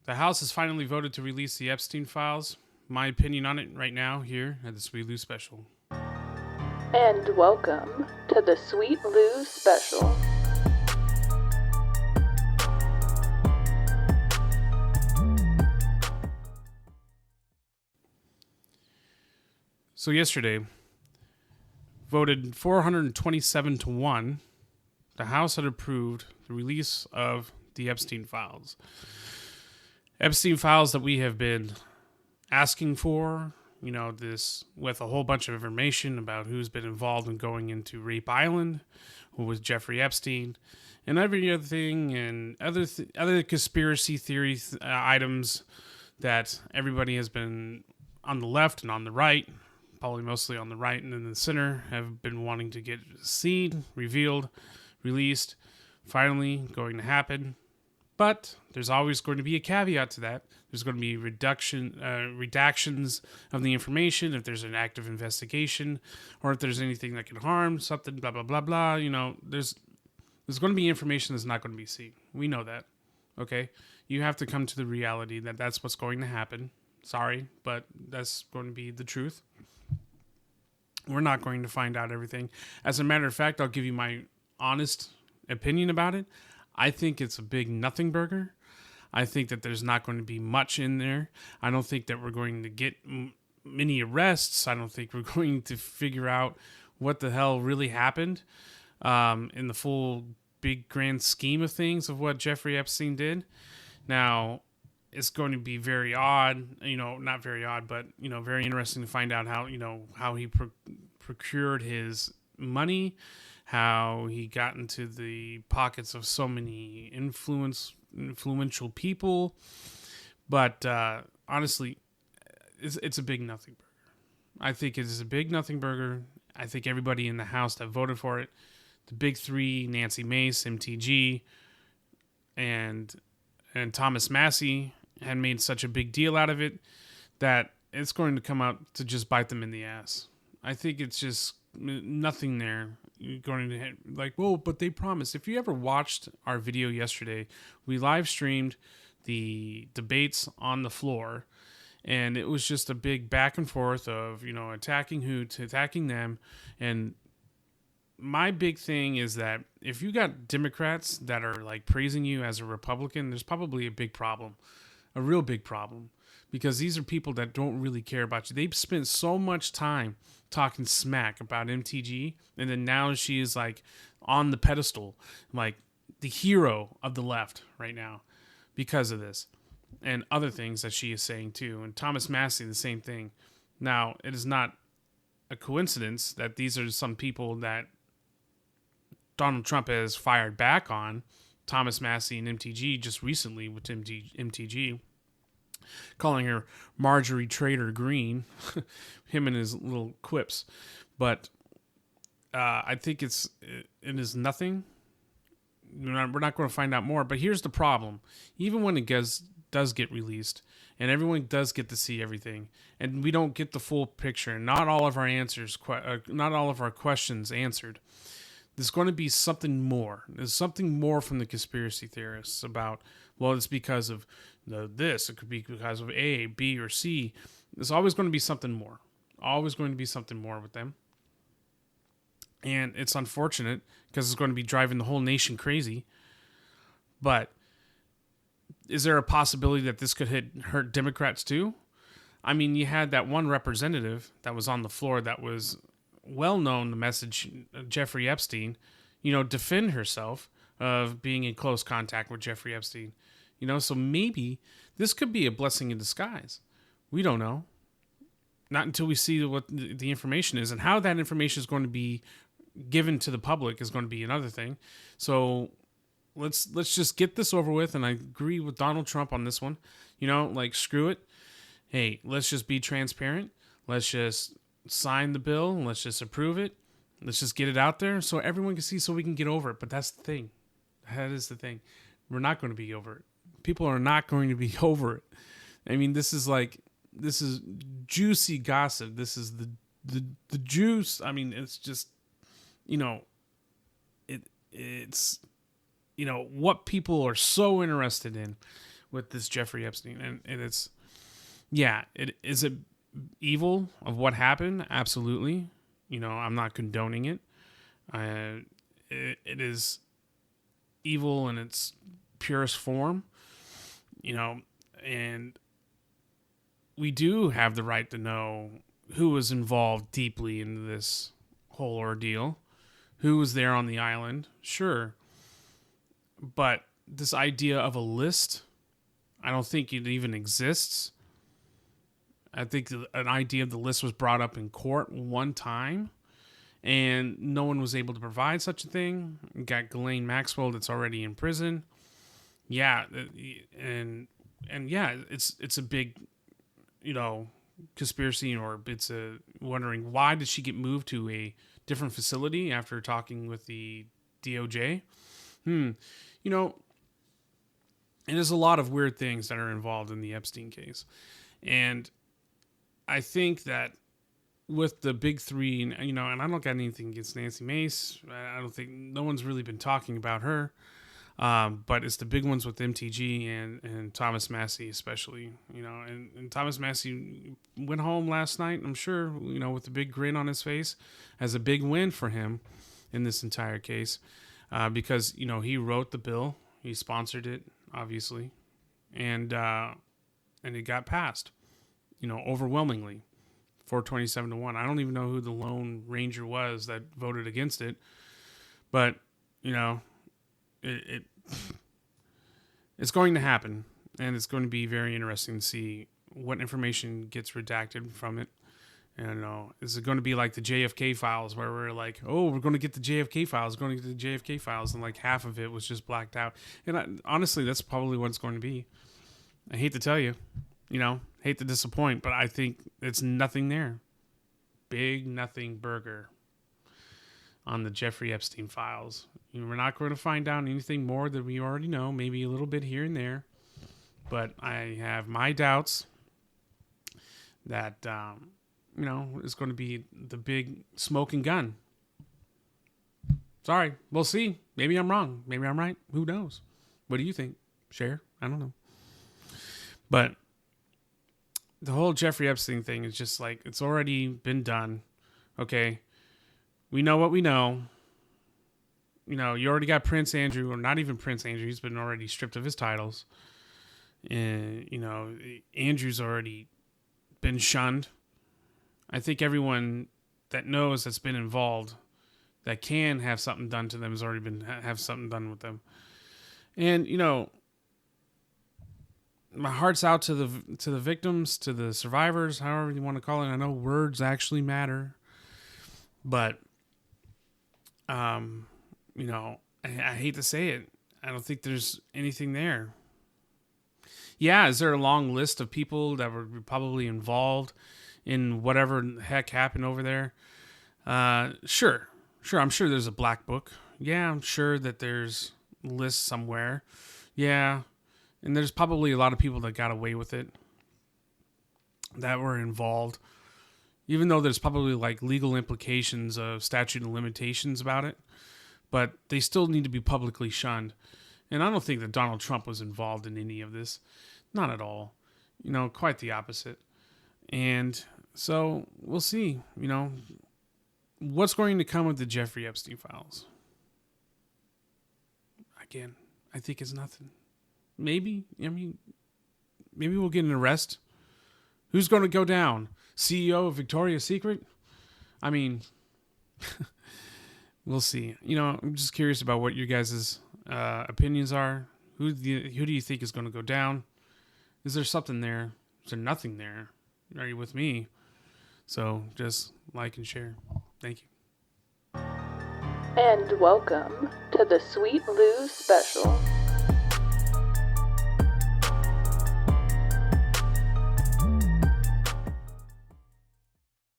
The House has finally voted to release the Epstein Files. My opinion on it right now here at the Sweet Lou Special. And welcome to the Sweet Lou Special. So yesterday, voted 427 to 1, the House had approved the release of the Epstein Files. Epstein Files that we have been asking for, this with a whole bunch of information about who's been involved in going into Rape Island, who was Jeffrey Epstein, and every other thing, and other conspiracy theory items that everybody has been on the left and on the right, probably mostly on the right and in the center, have been wanting to get seen, revealed, released, finally going to happen. But there's always going to be a caveat to that. There's going to be redactions of the information if there's an active investigation, or if there's anything that can harm something, blah, blah, blah, blah. There's going to be information that's not going to be seen. We know that, okay? You have to come to the reality that that's what's going to happen. Sorry, but that's going to be the truth. We're not going to find out everything. As a matter of fact, I'll give you my honest opinion about it. I think it's a big nothing burger. I think that there's not going to be much in there. I don't think that we're going to get many arrests. I don't think we're going to figure out what the hell really happened in the full big grand scheme of things of what Jeffrey Epstein did. Now, it's going to be very odd, not very odd, but, very interesting to find out how he procured his money, how he got into the pockets of so many influential people. But honestly, it's a big nothing burger. I think it is a big nothing burger. I think everybody in the House that voted for it, the big three, Nancy Mace, MTG, and Thomas Massie, had made such a big deal out of it that it's going to come out to just bite them in the ass. I think it's just nothing there. You're going to but they promised. If you ever watched our video yesterday, we live streamed the debates on the floor, and it was just a big back and forth of, attacking who to attacking them. And my big thing is that if you got Democrats that are praising you as a Republican, there's probably a big problem, a real big problem, because these are people that don't really care about you. They've spent so much time talking smack about MTG, and then now she is on the pedestal, the hero of the left right now because of this and other things that she is saying too. And Thomas Massie, the same thing. Now, it is not a coincidence that these are some people that Donald Trump has fired back on. Thomas Massie and MTG just recently with MTG, calling her Marjorie Trader Green, him and his little quips. But I think it is nothing. We're not going to find out more. But here's the problem. Even when it does get released, and everyone does get to see everything, and we don't get the full picture, and not all of our questions answered, there's going to be something more. There's something more from the conspiracy theorists about, it's because of this. It could be because of A, B, or C. There's always going to be something more. Always going to be something more with them. And it's unfortunate because it's going to be driving the whole nation crazy. But is there a possibility that this could hurt Democrats too? I mean, you had that one representative that was on the floor that was well known to message Jeffrey Epstein, defend herself of being in close contact with Jeffrey Epstein. So maybe this could be a blessing in disguise. We don't know. Not until we see what the information is, and how that information is going to be given to the public is going to be another thing. So let's just get this over with. And I agree with Donald Trump on this one. Screw it. Hey, let's just be transparent. Let's just sign the bill and let's just approve it. Let's just get it out there so everyone can see, so we can get over it. But that's the thing. That is the thing. We're not going to be over it. People are not going to be over it. I mean, this is juicy gossip. This is the juice. I mean, it's just, it's what people are so interested in with this Jeffrey Epstein. And it's, yeah, is it evil of what happened? Absolutely. I'm not condoning it. It is evil in its purest form, and we do have the right to know who was involved deeply in this whole ordeal, who was there on the island, sure. But this idea of a list, I don't think it even exists. I think an idea of the list was brought up in court one time, and no one was able to provide such a thing. You got Ghislaine Maxwell that's already in prison. Yeah, and yeah, it's a big, conspiracy, or it's a wondering why did she get moved to a different facility after talking with the DOJ. It is a lot of weird things that are involved in the Epstein case, and I think that with the big three, and I don't got anything against Nancy Mace. I don't think no one's really been talking about her. But it's the big ones with MTG and Thomas Massie, especially, and Thomas Massie went home last night, I'm sure, with a big grin on his face, as a big win for him in this entire case, because, he wrote the bill, he sponsored it, obviously, and it got passed, overwhelmingly, 427-1. I don't even know who the lone ranger was that voted against it, but, it's going to happen, and it's going to be very interesting to see what information gets redacted from it. And is it going to be like the JFK files, where we're like, oh, we're going to get the JFK files, and like half of it was just blacked out? And honestly, that's probably what it's going to be. I hate to tell you, hate to disappoint, but I think it's nothing there. Big nothing burger on the Jeffrey Epstein files. We're not going to find out anything more than we already know, maybe a little bit here and there. But I have my doubts that, it's going to be the big smoking gun. Sorry, we'll see. Maybe I'm wrong. Maybe I'm right. Who knows? What do you think? Share? I don't know. But the whole Jeffrey Epstein thing is just like, it's already been done. Okay. We know what we know. You already got Prince Andrew, or not even Prince Andrew. He's been already stripped of his titles. And, Andrew's already been shunned. I think everyone that knows that's been involved, that can have something done to them, has already been have something done with them. And, my heart's out to the victims, to the survivors, however you want to call it. I know words actually matter, but I hate to say it. I don't think there's anything there. Yeah, is there a long list of people that were probably involved in whatever the heck happened over there? Sure. I'm sure there's a black book. Yeah, I'm sure that there's lists somewhere. Yeah, and there's probably a lot of people that got away with it, that were involved, even though there's probably like legal implications of statute of limitations about it. But they still need to be publicly shunned. And I don't think that Donald Trump was involved in any of this. Not at all. Quite the opposite. And so we'll see, what's going to come of the Jeffrey Epstein files. Again, I think it's nothing. Maybe we'll get an arrest. Who's going to go down? CEO of Victoria's Secret? We'll see. I'm just curious about what your guys' opinions are. Who do you think is going to go down? Is there something there? Is there nothing there? Are you with me? So just like and share. Thank you. And welcome to the Sweet Lou Special.